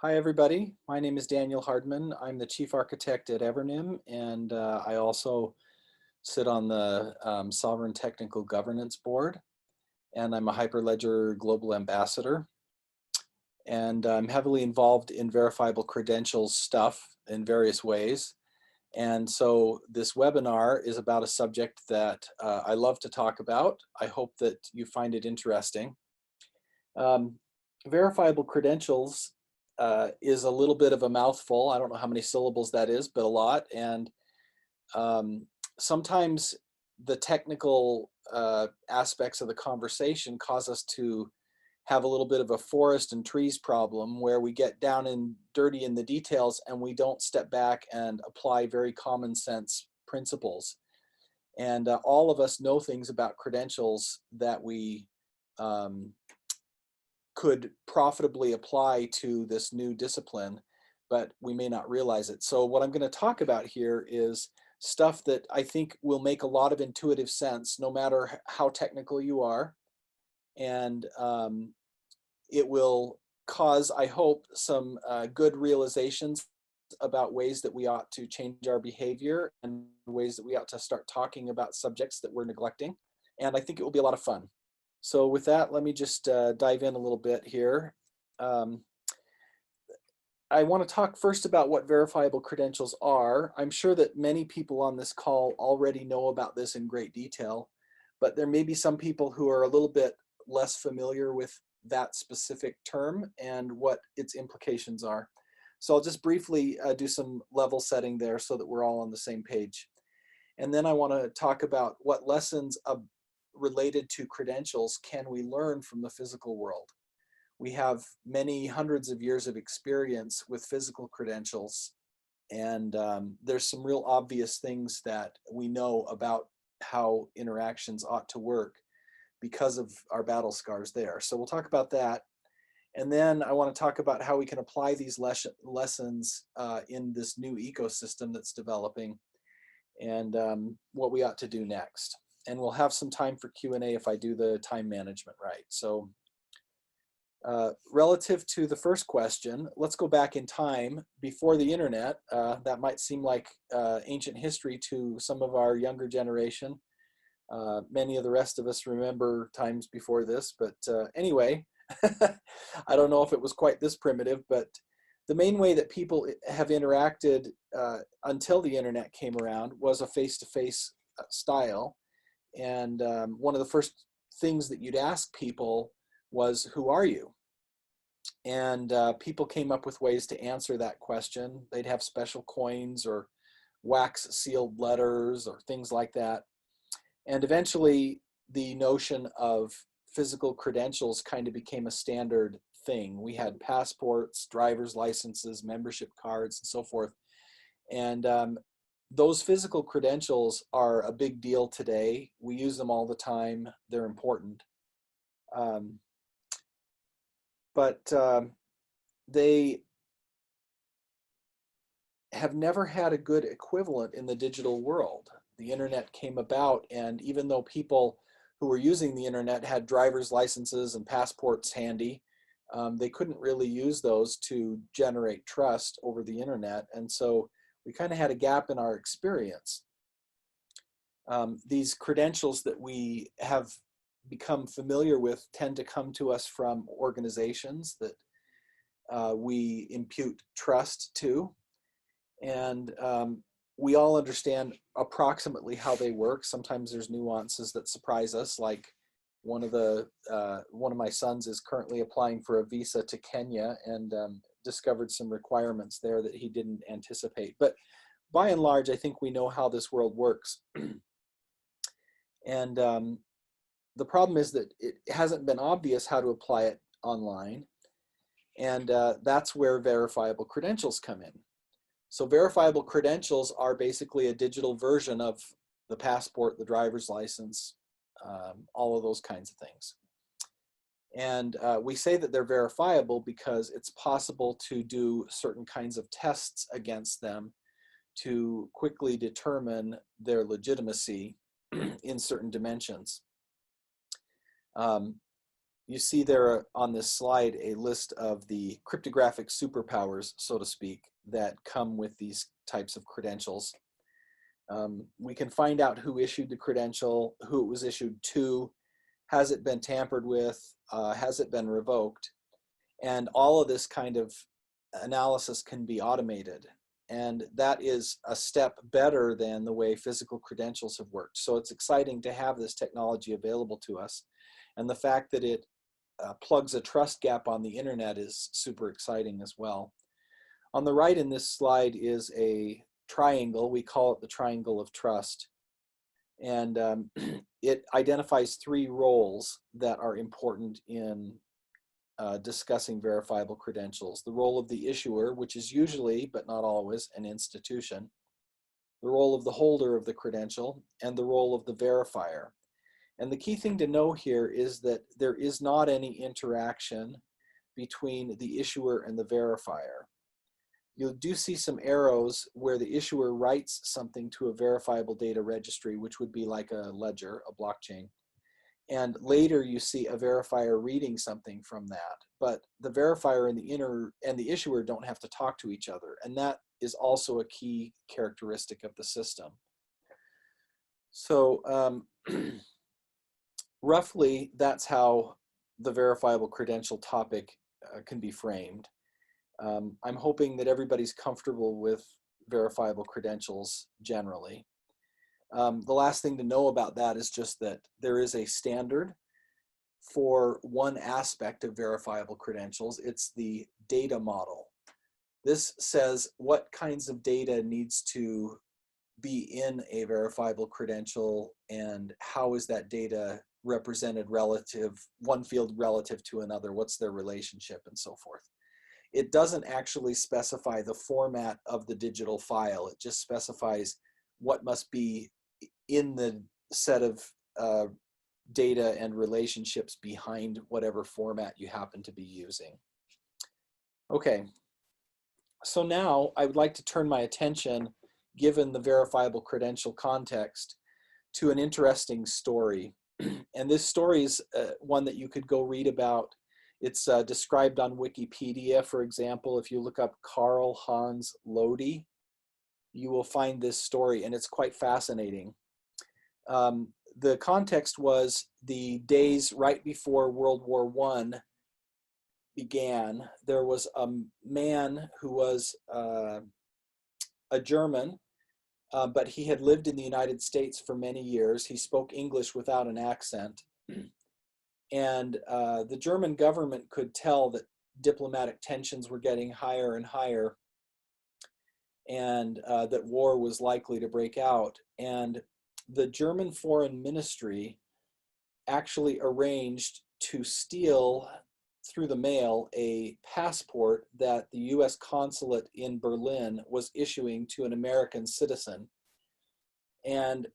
Hi, everybody. My name is Daniel Hardman. I'm the chief architect at Evernym, and I also sit on the Sovereign Technical Governance Board, and I'm a Hyperledger Global Ambassador. And I'm heavily involved in verifiable credentials stuff in various ways. And so this webinar is about a subject that I love to talk about. I hope that you find it interesting. Verifiable credentials is a little bit of a mouthful. I don't know how many syllables that is, but a lot. And sometimes the technical aspects of the conversation cause us to have a little bit of a forest and trees problem where we get down and dirty in the details and we don't step back and apply very common sense principles. And all of us know things about credentials that we could profitably apply to this new discipline, but we may not realize it. So what I'm going to talk about here is stuff that I think will make a lot of intuitive sense no matter how technical you are. And it will cause, I hope, some good realizations about ways that we ought to change our behavior and ways that we ought to start talking about subjects that we're neglecting. And I think it will be a lot of fun. So with that, let me just dive in a little bit here. I want to talk first about what verifiable credentials are. I'm sure that many people on this call already know about this in great detail, but there may be some people who are a little bit less familiar with that specific term and what its implications are. So I'll just briefly do some level setting there so that we're all on the same page. And then I want to talk about what lessons related to credentials can we learn from the physical world. We have many hundreds of years of experience with physical credentials, and there's some real obvious things that we know about how interactions ought to work because of our battle scars there. So we'll talk about that. And then I want to talk about how we can apply these lessons in this new ecosystem that's developing and what we ought to do next. And we'll have some time for Q&A if I do the time management right. So relative to the first question, let's go back in time before the internet. That might seem like ancient history to some of our younger generation. Many of the rest of us remember times before this, but anyway, I don't know if it was quite this primitive, but the main way that people have interacted until the internet came around was a face-to-face style. And one of the first things that you'd ask people was, who are you? And people came up with ways to answer that question. They'd have special coins or wax sealed letters or things like that. And eventually the notion of physical credentials kind of became a standard thing. We had passports, driver's licenses, membership cards, and so forth. And those physical credentials are a big deal today. We use them all the time. They're important. But they have never had a good equivalent in the digital world. The internet came about, and even though people who were using the internet had driver's licenses and passports handy, they couldn't really use those to generate trust over the internet. And so we kind of had a gap in our experience. These credentials that we have become familiar with tend to come to us from organizations that we impute trust to. And we all understand approximately how they work. Sometimes there's nuances that surprise us, like one of my sons is currently applying for a visa to Kenya and discovered some requirements there that he didn't anticipate. But by and large, I think we know how this world works. And the problem is that it hasn't been obvious how to apply it online. And that's where verifiable credentials come in. So verifiable credentials are basically a digital version of the passport, the driver's license, all of those kinds of things. And we say that they're verifiable because it's possible to do certain kinds of tests against them to quickly determine their legitimacy in certain dimensions. you see there on this slide a list of the cryptographic superpowers, so to speak, that come with these types of credentials. We can find out who issued the credential, who it was issued to, has it been tampered with, has it been revoked, and all of this kind of analysis can be automated. And that is a step better than the way physical credentials have worked. So it's exciting to have this technology available to us. And the fact that it plugs a trust gap on the internet is super exciting as well. On the right in this slide is a triangle. We call it the triangle of trust. And it identifies 3 roles that are important in discussing verifiable credentials. The role of the issuer, which is usually, but not always, an institution. The role of the holder of the credential, and the role of the verifier. And the key thing to know here is that there is not any interaction between the issuer and the verifier. You do see some arrows where the issuer writes something to a verifiable data registry, which would be like a ledger, a blockchain. And later you see a verifier reading something from that. But the verifier and the issuer don't have to talk to each other. And that is also a key characteristic of the system. So roughly, that's how the verifiable credential topic can be framed. I'm hoping that everybody's comfortable with verifiable credentials generally. The last thing to know about that is just that there is a standard for one aspect of verifiable credentials. It's the data model. This says what kinds of data needs to be in a verifiable credential and how is that data represented relative, one field relative to another, what's their relationship and so forth. It doesn't actually specify the format of the digital file. It just specifies what must be in the set of data and relationships behind whatever format you happen to be using. Okay, so now I would like to turn my attention, given the verifiable credential context, to an interesting story. And this story is one that you could go read about. It's described on Wikipedia, for example. If you look up Carl Hans Lodi, you will find this story, and it's quite fascinating. The context was the days right before World War I began. There was a man who was a German, but he had lived in the United States for many years. He spoke English without an accent. And the German government could tell that diplomatic tensions were getting higher and higher, and that war was likely to break out. And the German Foreign Ministry actually arranged to steal through the mail a passport that the US consulate in Berlin was issuing to an American citizen. And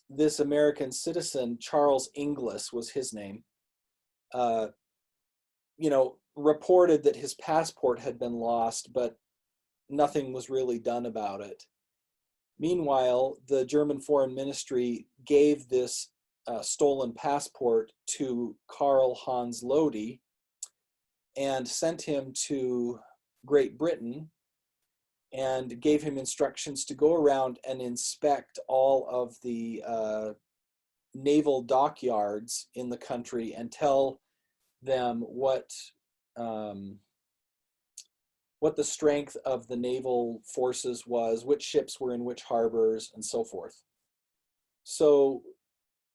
this American citizen, Charles Inglis was his name, reported that his passport had been lost, but nothing was really done about it. Meanwhile, the German Foreign Ministry gave this stolen passport to Carl Hans Lodi and sent him to Great Britain and gave him instructions to go around and inspect all of the naval dockyards in the country and tell them what the strength of the naval forces was, which ships were in which harbors, and so forth. So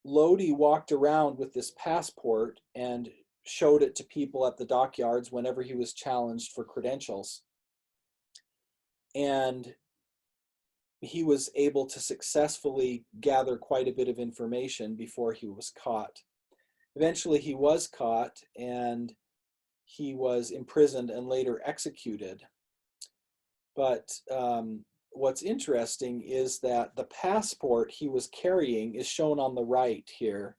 Lodi walked around with this passport and showed it to people at the dockyards whenever he was challenged for credentials. And he was able to successfully gather quite a bit of information before he was caught. Eventually he was caught and he was imprisoned and later executed. But what's interesting is that the passport he was carrying is shown on the right here.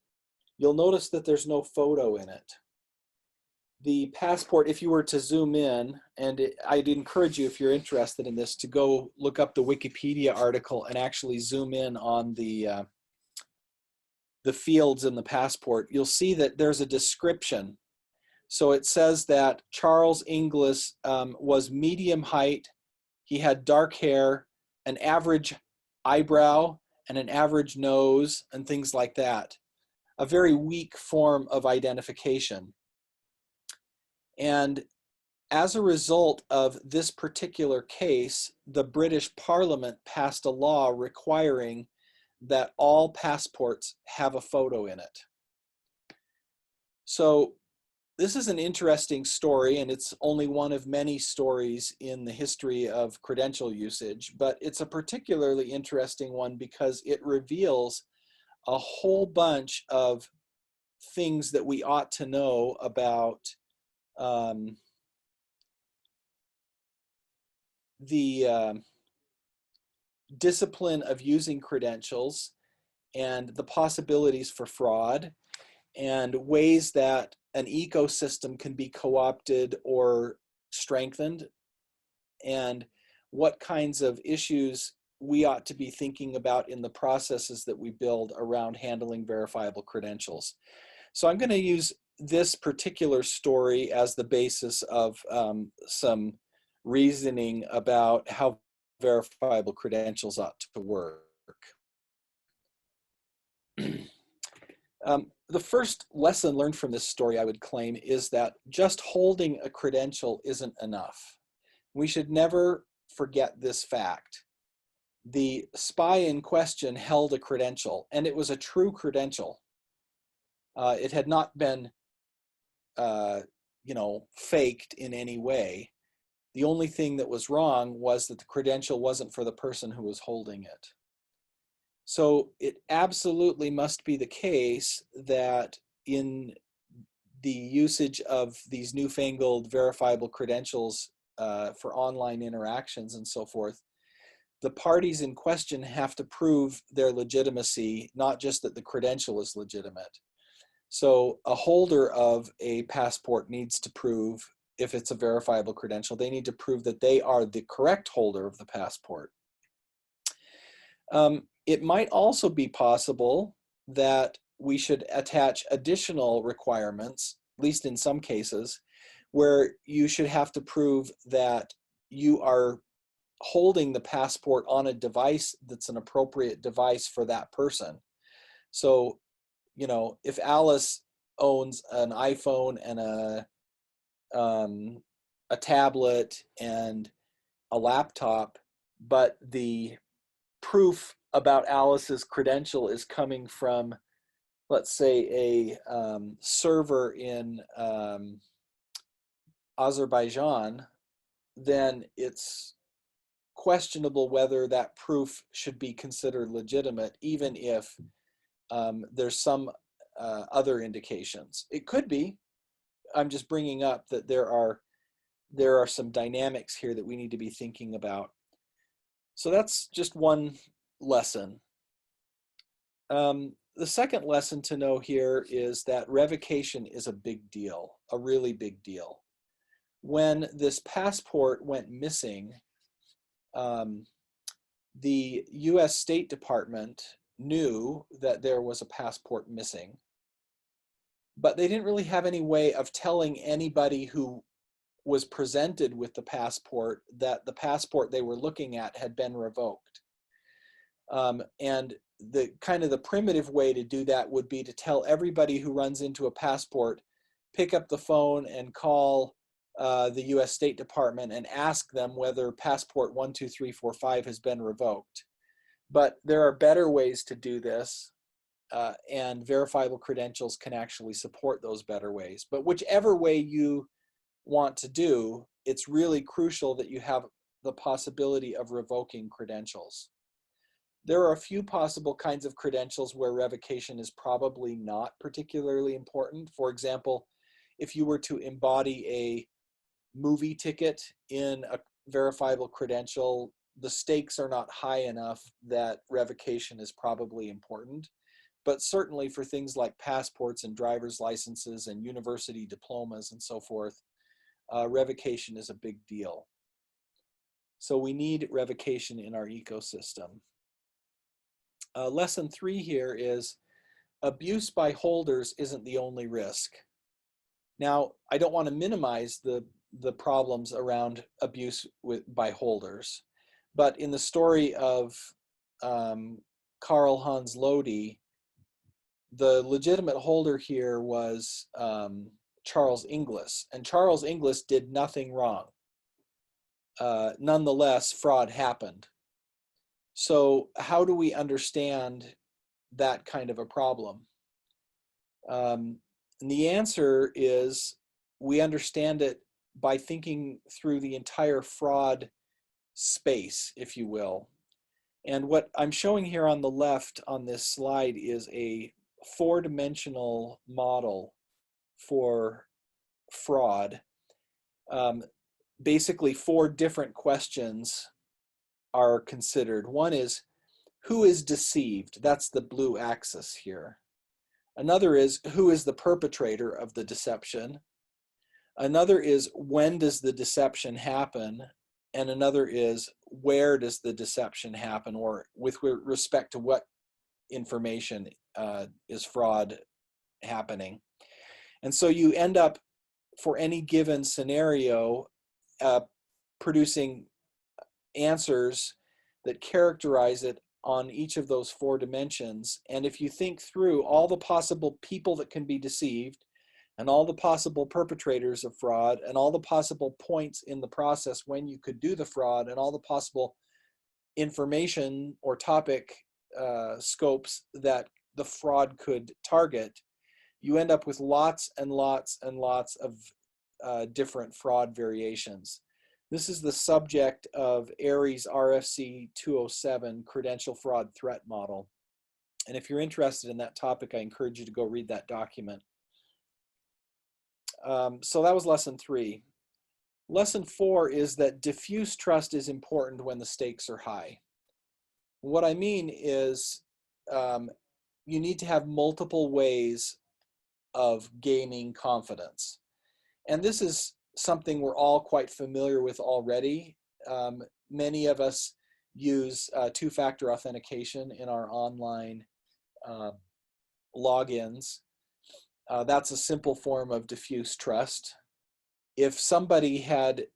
You'll notice that there's no photo in it. The passport, if you were to zoom in, and I'd encourage you, if you're interested in this, to go look up the Wikipedia article and actually zoom in on the the fields in the passport, you'll see that there's a description. So it says that Charles Inglis was medium height. He had dark hair, an average eyebrow, and an average nose, and things like that. A very weak form of identification. And as a result of this particular case, the British Parliament passed a law requiring that all passports have a photo in it. So this is an interesting story, and it's only one of many stories in the history of credential usage, but it's a particularly interesting one because it reveals a whole bunch of things that we ought to know about the discipline of using credentials and the possibilities for fraud and ways that an ecosystem can be co-opted or strengthened, and what kinds of issues we ought to be thinking about in the processes that we build around handling verifiable credentials. So I'm going to use this particular story as the basis of some reasoning about how verifiable credentials ought to work. The first lesson learned from this story, I would claim, is that just holding a credential isn't enough. We should never forget this fact. The spy in question held a credential, and it was a true credential. It had not been, faked in any way. The only thing that was wrong was that the credential wasn't for the person who was holding it. So it absolutely must be the case that in the usage of these newfangled verifiable credentials for online interactions and so forth, the parties in question have to prove their legitimacy, not just that the credential is legitimate. So a holder of a passport needs to prove, if it's a verifiable credential, they need to prove that they are the correct holder of the passport. It might also be possible that we should attach additional requirements, at least in some cases, where you should have to prove that you are holding the passport on a device that's an appropriate device for that person. So, if Alice owns an iPhone and a tablet and a laptop, but the proof about Alice's credential is coming from, let's say, a server in Azerbaijan, then it's questionable whether that proof should be considered legitimate, even if there's some other indications. It could be. I'm just bringing up that there are some dynamics here that we need to be thinking about. So that's just one lesson. The second lesson to know here is that revocation is a big deal, a really big deal. When this passport went missing, the US State Department knew that there was a passport missing, but they didn't really have any way of telling anybody who was presented with the passport that the passport they were looking at had been revoked. And the primitive way to do that would be to tell everybody who runs into a passport, pick up the phone and call the US State Department and ask them whether passport 12345 has been revoked. But there are better ways to do this, and verifiable credentials can actually support those better ways. But whichever way you want to do, it's really crucial that you have the possibility of revoking credentials. There are a few possible kinds of credentials where revocation is probably not particularly important. For example, if you were to embody a movie ticket in a verifiable credential, the stakes are not high enough that revocation is probably important. But certainly for things like passports and driver's licenses and university diplomas and so forth, revocation is a big deal. So we need revocation in our ecosystem. Lesson 3 here is abuse by holders isn't the only risk. Now, I don't want to minimize the problems around abuse by holders, but in the story of Carl Hans Lodi, the legitimate holder here was Charles Inglis, and Charles Inglis did nothing wrong. Nonetheless, fraud happened. So how do we understand that kind of a problem? And the answer is we understand it by thinking through the entire fraud space, if you will. And what I'm showing here on the left on this slide is a four-dimensional model for fraud. Basically, four different questions are considered. One is, who is deceived? That's the blue axis here. Another is, who is the perpetrator of the deception? Another is, when does the deception happen? And another is, where does the deception happen, or with respect to what information is fraud happening? And so you end up, for any given scenario, producing answers that characterize it on each of those four dimensions. And if you think through all the possible people that can be deceived, and all the possible perpetrators of fraud, and all the possible points in the process when you could do the fraud, and all the possible information or topic scopes that the fraud could target, you end up with lots and lots and lots of different fraud variations. This is the subject of Ares RFC 207 Credential Fraud Threat Model. And if you're interested in that topic, I encourage you to go read that document. So that was lesson 3. Lesson 4 is that diffuse trust is important when the stakes are high. What I mean is you need to have multiple ways of gaining confidence. And this is something we're all quite familiar with already. Many of us use two-factor authentication in our online logins. That's a simple form of diffuse trust. If somebody had,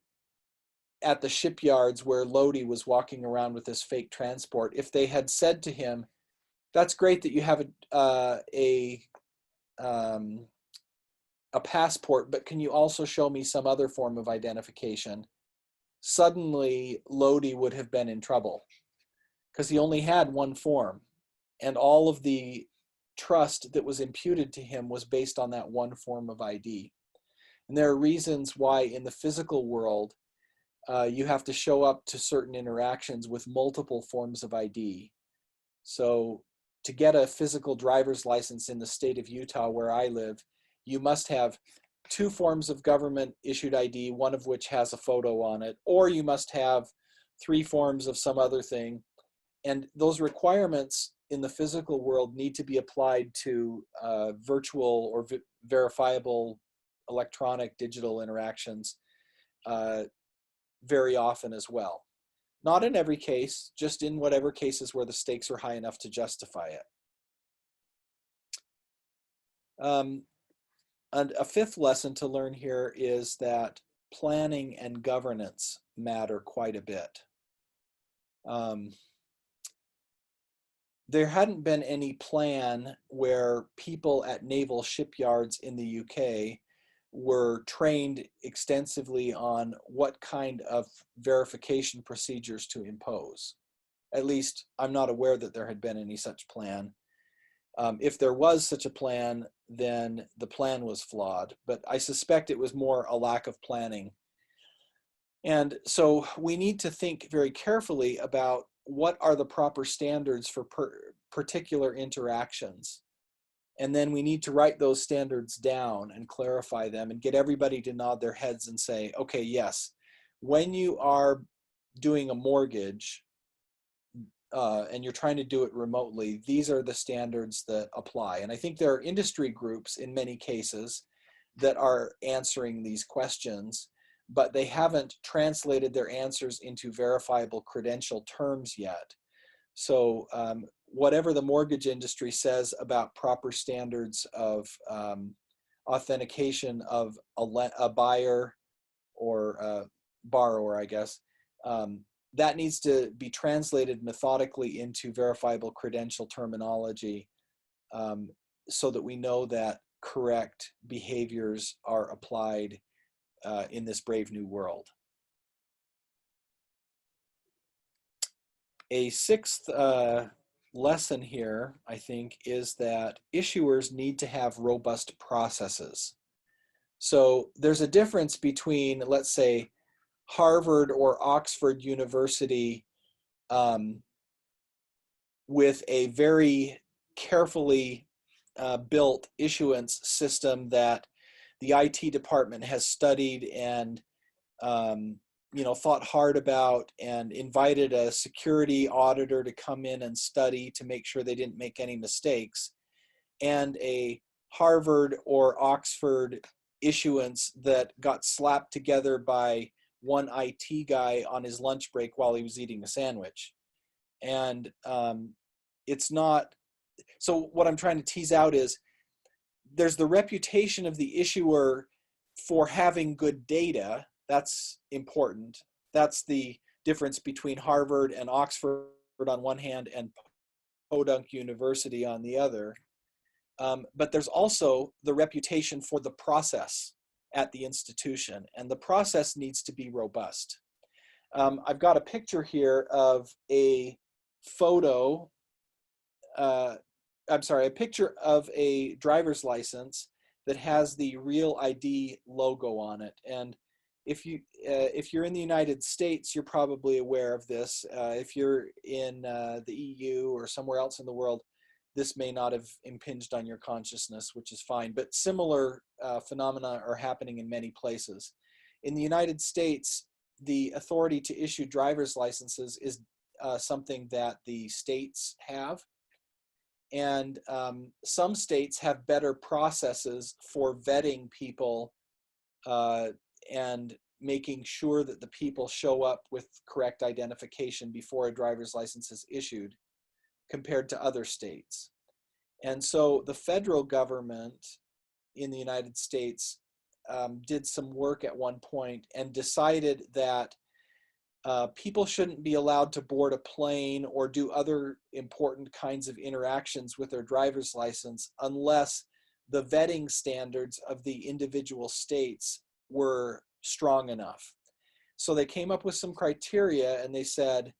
at the shipyards where Lodi was walking around with this fake transport, if they had said to him, "That's great that you have a passport, but can you also show me some other form of identification?" Suddenly Lodi would have been in trouble because he only had one form, and all of the trust that was imputed to him was based on that one form of ID. And there are reasons why in the physical world you have to show up to certain interactions with multiple forms of ID. So to get a physical driver's license in the state of Utah where I live, you must have 2 forms of government issued ID, one of which has a photo on it, or you must have 3 forms of some other thing. And those requirements in the physical world need to be applied to virtual or verifiable electronic digital interactions very often as well. Not in every case, just in whatever cases where the stakes are high enough to justify it. And a 5th lesson to learn here is that planning and governance matter quite a bit. There hadn't been any plan where people at naval shipyards in the UK were trained extensively on what kind of verification procedures to impose. At least I'm not aware that there had been any such plan. If there was such a plan, then the plan was flawed, but I suspect it was more a lack of planning. And so we need to think very carefully about what are the proper standards for particular interactions. And then we need to write those standards down and clarify them and get everybody to nod their heads and say, okay, yes, when you are doing a mortgage and you're trying to do it remotely, these are the standards that apply. And I think there are industry groups in many cases that are answering these questions, but they haven't translated their answers into verifiable credential terms yet. So whatever the mortgage industry says about proper standards of authentication of a buyer or a borrower, I guess, that needs to be translated methodically into verifiable credential terminology, so that we know that correct behaviors are applied in this brave new world. A sixth lesson here, I think, is that issuers need to have robust processes. So there's a difference between, let's say, Harvard or Oxford University with a very carefully built issuance system that the IT department has studied and thought hard about, and invited a security auditor to come in and study to make sure they didn't make any mistakes, and a Harvard or Oxford issuance that got slapped together by one IT guy on his lunch break while he was eating a sandwich. And it's not, so what I'm trying to tease out is there's the reputation of the issuer for having good data. That's important. That's the difference between Harvard and Oxford on one hand and Podunk University on the other. But there's also the reputation for the process at the institution, and the process needs to be robust. I've got a picture here of a photo, a picture of a driver's license that has the Real ID logo on it. And if you're in the United States, you're probably aware of this. If you're in the EU or somewhere else in the world, this may not have impinged on your consciousness, which is fine. But similar phenomena are happening in many places. In the United States, the authority to issue driver's licenses is something that the states have. And some states have better processes for vetting people and making sure that the people show up with correct identification before a driver's license is issued compared to other states. And so the federal government in the United States did some work at one point and decided that people shouldn't be allowed to board a plane or do other important kinds of interactions with their driver's license unless the vetting standards of the individual states were strong enough. So they came up with some criteria, and they said,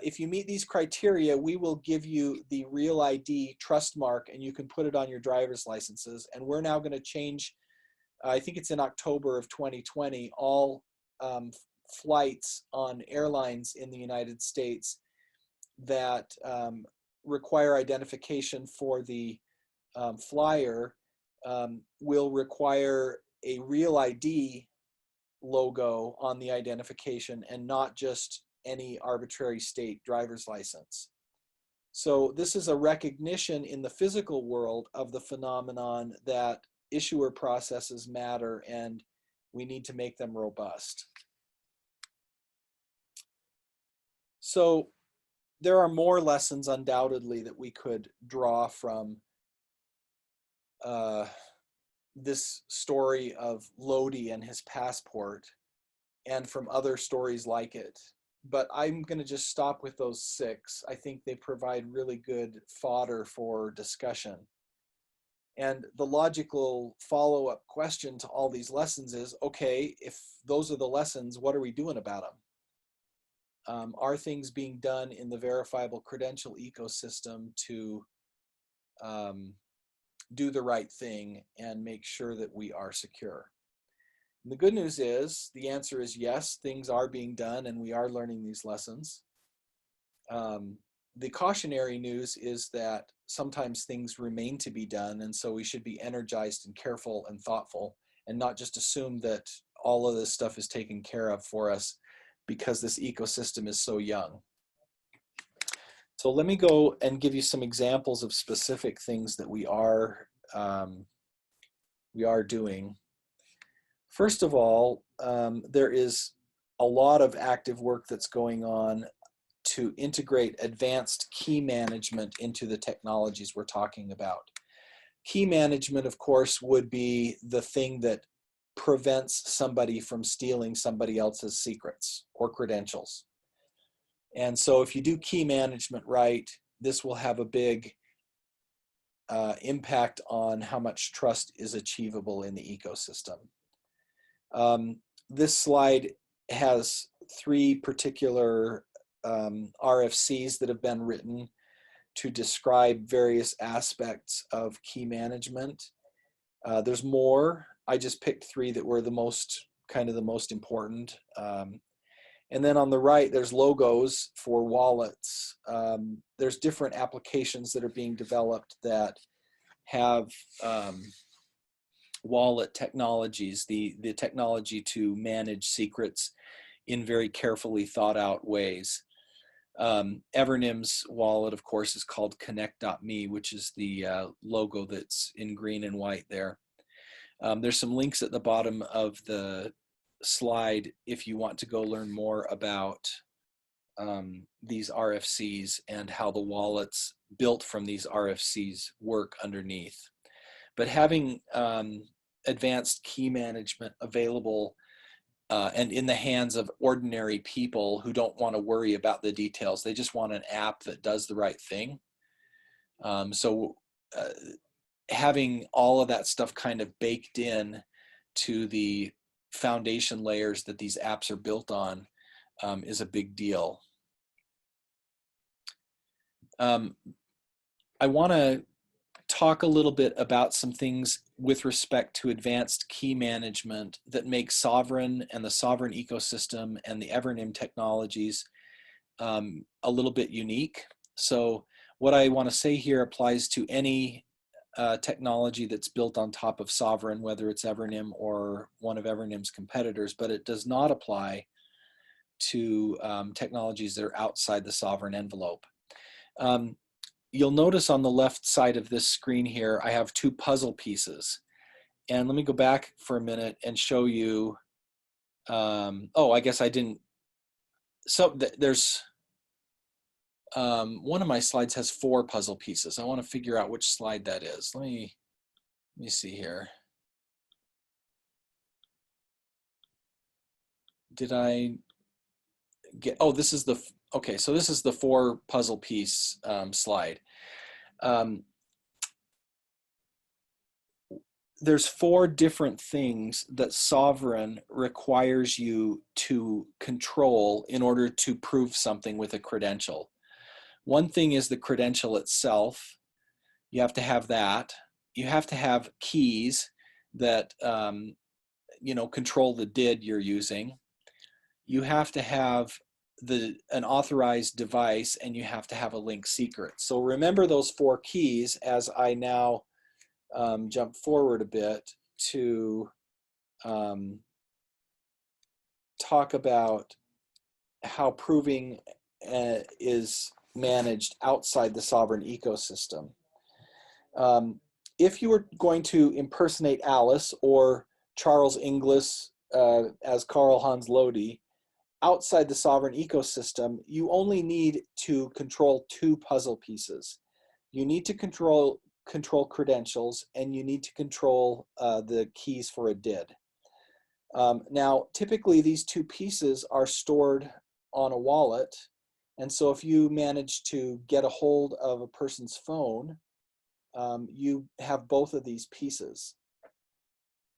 if you meet these criteria, we will give you the Real ID trust mark and you can put it on your driver's licenses. And we're now going to change, I think it's in October of 2020, all flights on airlines in the United States that require identification for the flyer will require a Real ID logo on the identification and not just any arbitrary state driver's license. So this is a recognition in the physical world of the phenomenon that issuer processes matter and we need to make them robust. So there are more lessons undoubtedly that we could draw from this story of Lodi and his passport and from other stories like it. But I'm going to just stop with those 6. I think they provide really good fodder for discussion. And the logical follow-up question to all these lessons is, okay, if those are the lessons, what are we doing about them? Are things being done in the verifiable credential ecosystem to do the right thing and make sure that we are secure? And the good news is, the answer is yes, things are being done and we are learning these lessons. The cautionary news is that sometimes things remain to be done, and so we should be energized and careful and thoughtful and not just assume that all of this stuff is taken care of for us because this ecosystem is so young. So let me go and give you some examples of specific things that we are doing. First of all, there is a lot of active work that's going on to integrate advanced key management into the technologies we're talking about. Key management, of course, would be the thing that prevents somebody from stealing somebody else's secrets or credentials. And so if you do key management right, this will have a big impact on how much trust is achievable in the ecosystem. This slide has three particular RFCs that have been written to describe various aspects of key management. There's more. I just picked three that were the most important. And then on the right, there's logos for wallets. There's different applications that are being developed that have wallet technologies, the technology to manage secrets in very carefully thought out ways. Evernym's wallet, of course, is called Connect.me, which is the logo that's in green and white there. There's some links at the bottom of the slide if you want to go learn more about these RFCs and how the wallets built from these RFCs work underneath. But having advanced key management available and in the hands of ordinary people who don't want to worry about the details, they just want an app that does the right thing. Having all of that stuff kind of baked in to the foundation layers that these apps are built on is a big deal. I want to talk a little bit about some things with respect to advanced key management that make Sovereign and the Sovereign ecosystem and the Evernym technologies a little bit unique. So what I want to say here applies to any technology that's built on top of Sovereign, whether it's Evernym or one of Evernym's competitors, but it does not apply to technologies that are outside the Sovereign envelope. You'll notice on the left side of this screen here, I have two puzzle pieces. And let me go back for a minute and show you, oh, I guess I didn't. So there's, one of my slides has 4 puzzle pieces. I want to figure out which slide that is. Let me see here. Did I get, oh, this is the, okay, so this is the 4 puzzle piece slide. There's 4 different things that Sovereign requires you to control in order to prove something with a credential. One thing is the credential itself. You have to have that. You have to have keys that you know, control the DID you're using. You have to have an authorized device, and you have to have a linked secret. So remember those 4 keys as I now jump forward a bit to talk about how proving is managed outside the Sovereign ecosystem. If you were going to impersonate Alice or Charles Inglis as Carl Hans Lodi outside the Sovereign ecosystem, you only need to control 2 puzzle pieces. You need to control credentials, and you need to control the keys for a DID. Now, typically these 2 pieces are stored on a wallet, and so if you manage to get a hold of a person's phone, you have both of these pieces.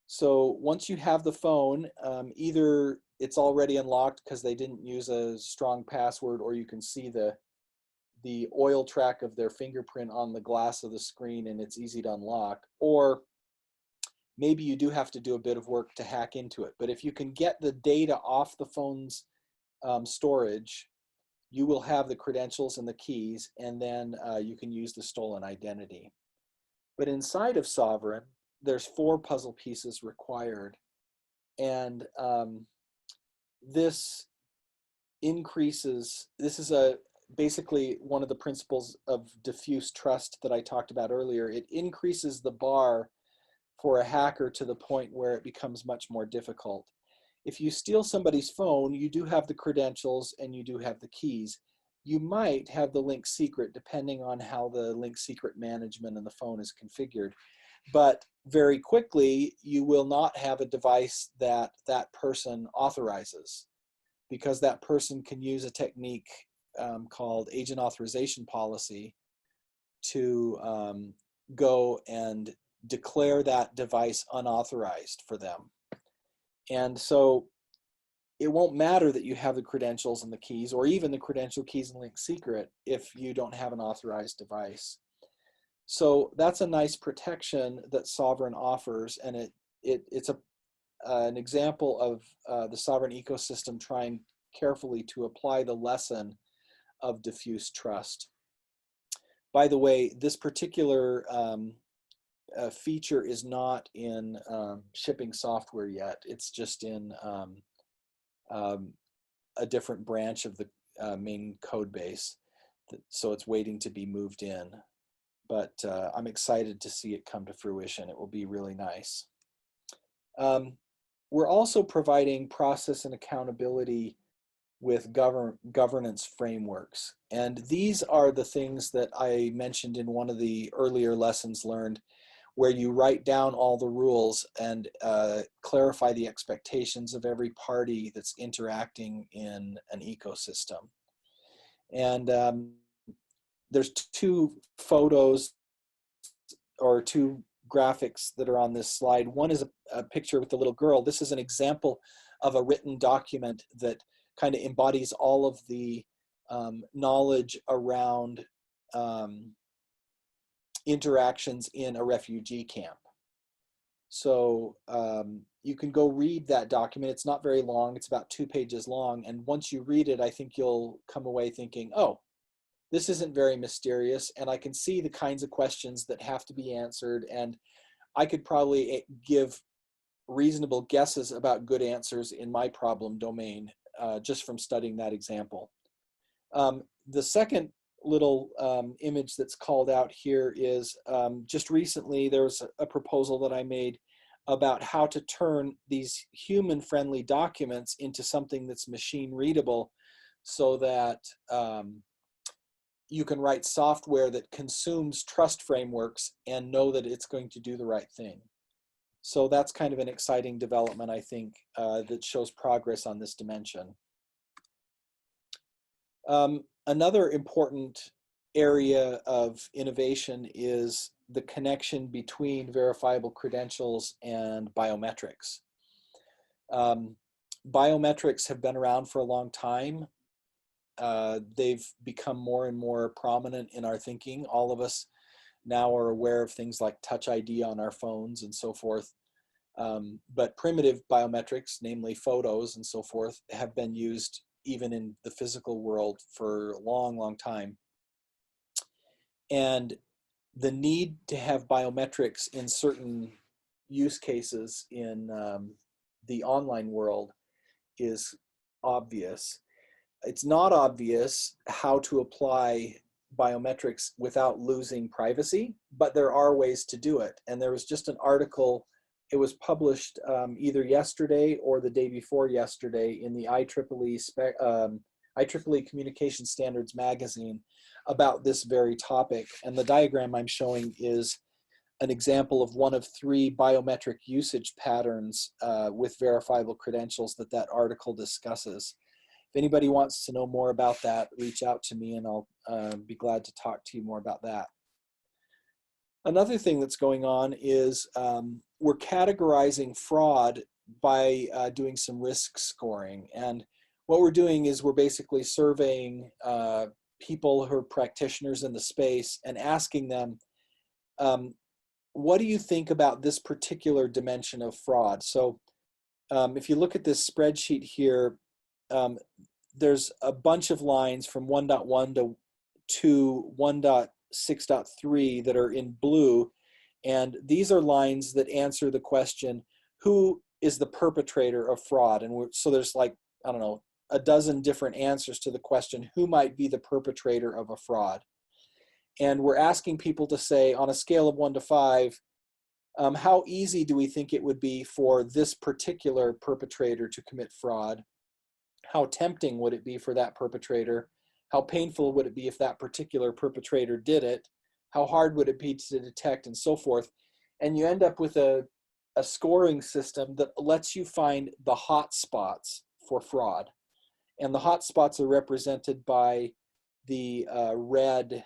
So once you have the phone, either it's already unlocked because they didn't use a strong password, or you can see the oil track of their fingerprint on the glass of the screen and it's easy to unlock, or maybe you do have to do a bit of work to hack into it. But if you can get the data off the phone's storage, you will have the credentials and the keys, and then you can use the stolen identity. But inside of Sovereign, there's 4 puzzle pieces required, and this increases, this is basically one of the principles of diffuse trust that I talked about earlier. It increases the bar for a hacker to the point where it becomes much more difficult. If you steal somebody's phone, you do have the credentials and you do have the keys. you might have the link secret depending on how the link secret management in the phone is configured. But very quickly, you will not have a device that that person authorizes, because that person can use a technique called agent authorization policy to go and declare that device unauthorized for them. And so it won't matter that you have the credentials and the keys, or even the credential, keys, and link secret, if you don't have an authorized device. So that's a nice protection that Sovereign offers, and it's an example of the Sovereign ecosystem trying carefully to apply the lesson of diffuse trust. By the way, this particular feature is not in shipping software yet. It's just in a different branch of the main code base. So it's waiting to be moved in. But I'm excited to see it come to fruition. It will be really nice. We're also providing process and accountability with governance frameworks. And these are the things that I mentioned in one of the earlier lessons learned, where you write down all the rules and clarify the expectations of every party that's interacting in an ecosystem. And there's two photos or two graphics that are on this slide. One is a picture with the little girl. This is an example of a written document that kind of embodies all of the knowledge around interactions in a refugee camp. So you can go read that document. It's not very long. It's about 2 pages long. And once you read it, I think you'll come away thinking, oh, this isn't very mysterious. And I can see the kinds of questions that have to be answered. And I could probably give reasonable guesses about good answers in my problem domain just from studying that example. The second little image that's called out here is just recently there was a proposal that I made about how to turn these human-friendly documents into something that's machine readable, so that you can write software that consumes trust frameworks and know that it's going to do the right thing. So that's kind of an exciting development, I think, that shows progress on this dimension. Another important area of innovation is the connection between verifiable credentials and biometrics. Biometrics have been around for a long time. They've become more and more prominent in our thinking. All of us now are aware of things like Touch ID on our phones and so forth. But primitive biometrics, namely photos and so forth, have been used even in the physical world for a long, long time. And the need to have biometrics in certain use cases in the online world is obvious. It's not obvious how to apply biometrics without losing privacy, but there are ways to do it. And there was just an article, it was published either yesterday or the day before yesterday in the IEEE Communication Standards magazine about this very topic. And the diagram I'm showing is an example of one of 3 biometric usage patterns with verifiable credentials that article discusses. If anybody wants to know more about that, reach out to me and I'll be glad to talk to you more about that. Another thing that's going on is we're categorizing fraud by doing some risk scoring. And what we're doing is we're basically surveying people who are practitioners in the space and asking them, what do you think about this particular dimension of fraud? So if you look at this spreadsheet here, there's a bunch of lines from 1.1 to 1.6.3 that are in blue. And these are lines that answer the question, who is the perpetrator of fraud? And so there's like, I don't know, a dozen different answers to the question, who might be the perpetrator of a fraud? And we're asking people to say, on a scale of 1 to 5, how easy do we think it would be for this particular perpetrator to commit fraud? How tempting would it be for that perpetrator? How painful would it be if that particular perpetrator did it? How hard would it be to detect, and so forth? And you end up with a scoring system that lets you find the hot spots for fraud. And the hot spots are represented by the red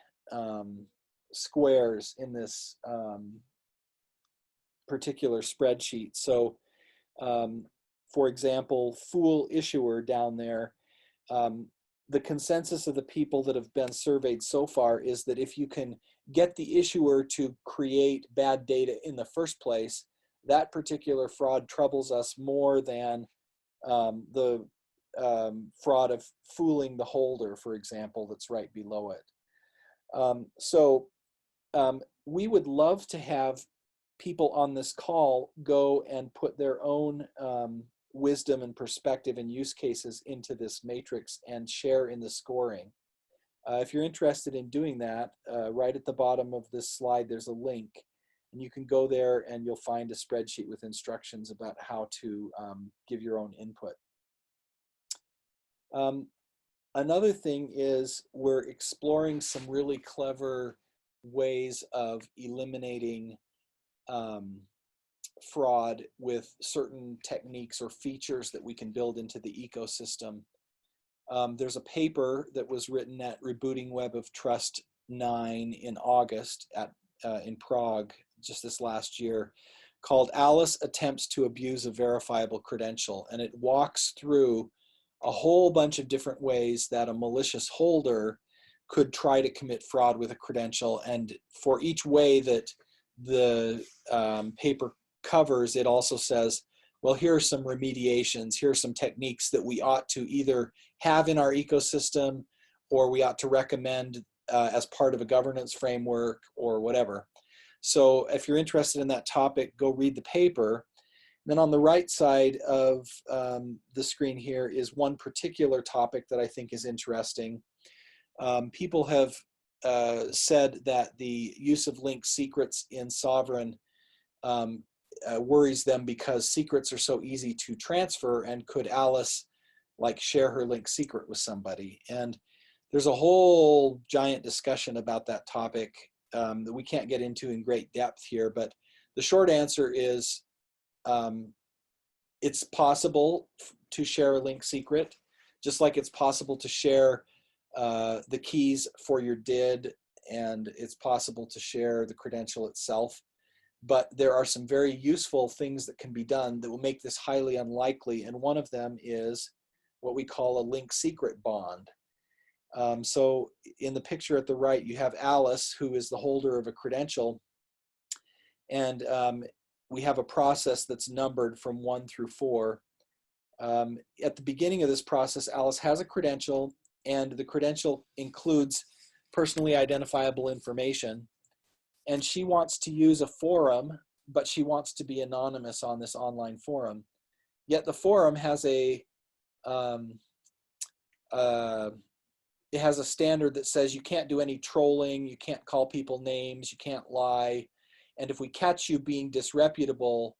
squares in this particular spreadsheet. So, for example, fool issuer down there, the consensus of the people that have been surveyed so far is that if you can get the issuer to create bad data in the first place, that particular fraud troubles us more than the fraud of fooling the holder, for example, that's right below it. We would love to have people on this call go and put their own wisdom and perspective and use cases into this matrix and share in the scoring. If you're interested in doing that, right at the bottom of this slide, there's a link, and you can go there and you'll find a spreadsheet with instructions about how to give your own input. Another thing is we're exploring some really clever ways of eliminating fraud with certain techniques or features that we can build into the ecosystem. There's a paper that was written at Rebooting Web of Trust 9 in August in Prague just this last year, called Alice Attempts to Abuse a Verifiable Credential, and it walks through a whole bunch of different ways that a malicious holder could try to commit fraud with a credential. And for each way that the paper covers, it also says, well, here are some remediations, here are some techniques that we ought to either have in our ecosystem or we ought to recommend as part of a governance framework or whatever. So if you're interested in that topic, go read the paper. Then on the right side of the screen here is one particular topic that I think is interesting. People have said that the use of linked secrets in Sovereign worries them because secrets are so easy to transfer, and could Alice like share her linked secret with somebody? And there's a whole giant discussion about that topic that we can't get into in great depth here, but the short answer is it's possible to share a linked secret, just like it's possible to share the keys for your DID, and it's possible to share the credential itself. But there are some very useful things that can be done that will make this highly unlikely, and one of them is what we call a linked secret bond. So in the picture at the right, you have Alice, who is the holder of a credential, and we have a process that's numbered from 1 through 4. At the beginning of this process, Alice has a credential, and the credential includes personally identifiable information. And she wants to use a forum, but she wants to be anonymous on this online forum. Yet the forum has it has a standard that says you can't do any trolling, you can't call people names, you can't lie. And if we catch you being disreputable,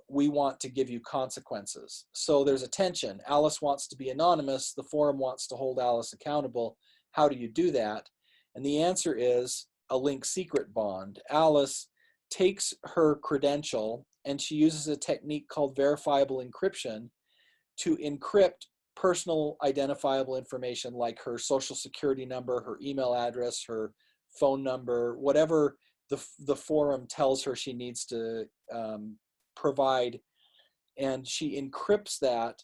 we want to give you consequences. So there's a tension. Alice wants to be anonymous. The forum wants to hold Alice accountable. How do you do that? And the answer is a linked secret bond. Alice takes her credential and she uses a technique called verifiable encryption to encrypt personal identifiable information like her social security number, her email address, her phone number, whatever the forum tells her she needs to provide. And she encrypts that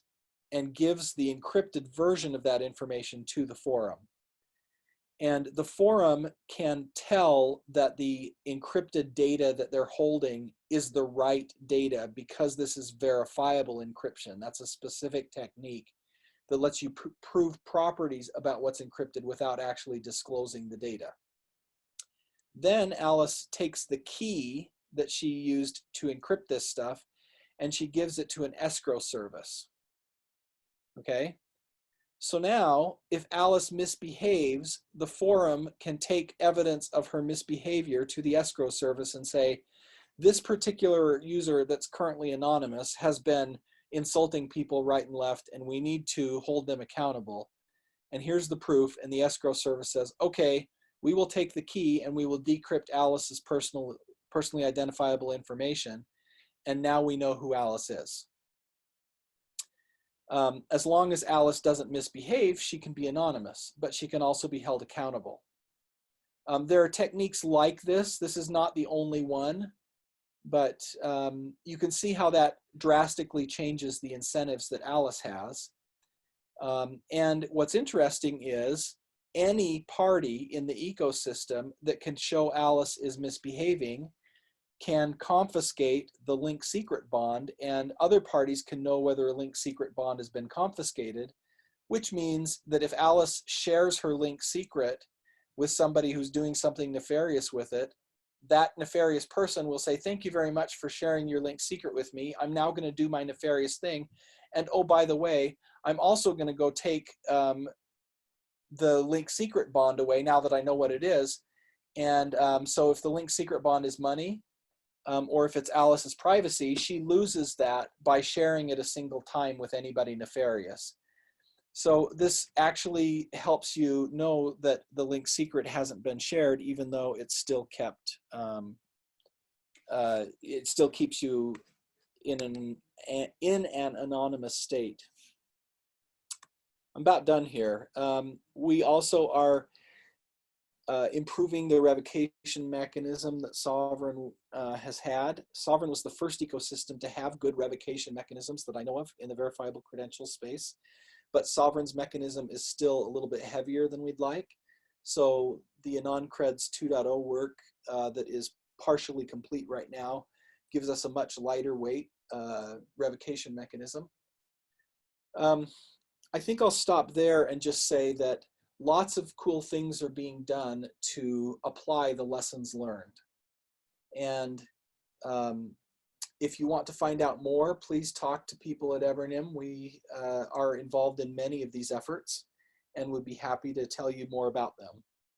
and gives the encrypted version of that information to the forum. And the forum can tell that the encrypted data that they're holding is the right data because this is verifiable encryption. That's a specific technique that lets you prove properties about what's encrypted without actually disclosing the data. Then Alice takes the key that she used to encrypt this stuff and she gives it to an escrow service. Okay? So now, if Alice misbehaves, the forum can take evidence of her misbehavior to the escrow service and say, this particular user that's currently anonymous has been insulting people right and left, and we need to hold them accountable. and here's the proof, and the escrow service says, okay, we will take the key and we will decrypt Alice's personally identifiable information, and now we know who Alice is. As long as Alice doesn't misbehave, she can be anonymous, but she can also be held accountable. There are techniques like this. This is not the only one, but you can see how that drastically changes the incentives that Alice has. And what's interesting is any party in the ecosystem that can show Alice is misbehaving can confiscate the link secret bond, and other parties can know whether a link secret bond has been confiscated, which means that if Alice shares her link secret with somebody who's doing something nefarious with it, that nefarious person will say, thank you very much for sharing your link secret with me. I'm now going to do my nefarious thing. And oh, by the way, I'm also going to go take the link secret bond away now that I know what it is. And so if the link secret bond is money, or if it's Alice's privacy, she loses that by sharing it a single time with anybody nefarious. So this actually helps you know that the link secret hasn't been shared, even though it's still kept, it still keeps you in an anonymous state. I'm about done here. We also are improving the revocation mechanism that Sovereign has had. Sovereign was the first ecosystem to have good revocation mechanisms that I know of in the verifiable credential space, but Sovereign's mechanism is still a little bit heavier than we'd like. So the AnonCreds 2.0 work that is partially complete right now gives us a much lighter weight revocation mechanism. I think I'll stop there and just say that lots of cool things are being done to apply the lessons learned. And if you want to find out more, please talk to people at Evernym. We are involved in many of these efforts and would be happy to tell you more about them.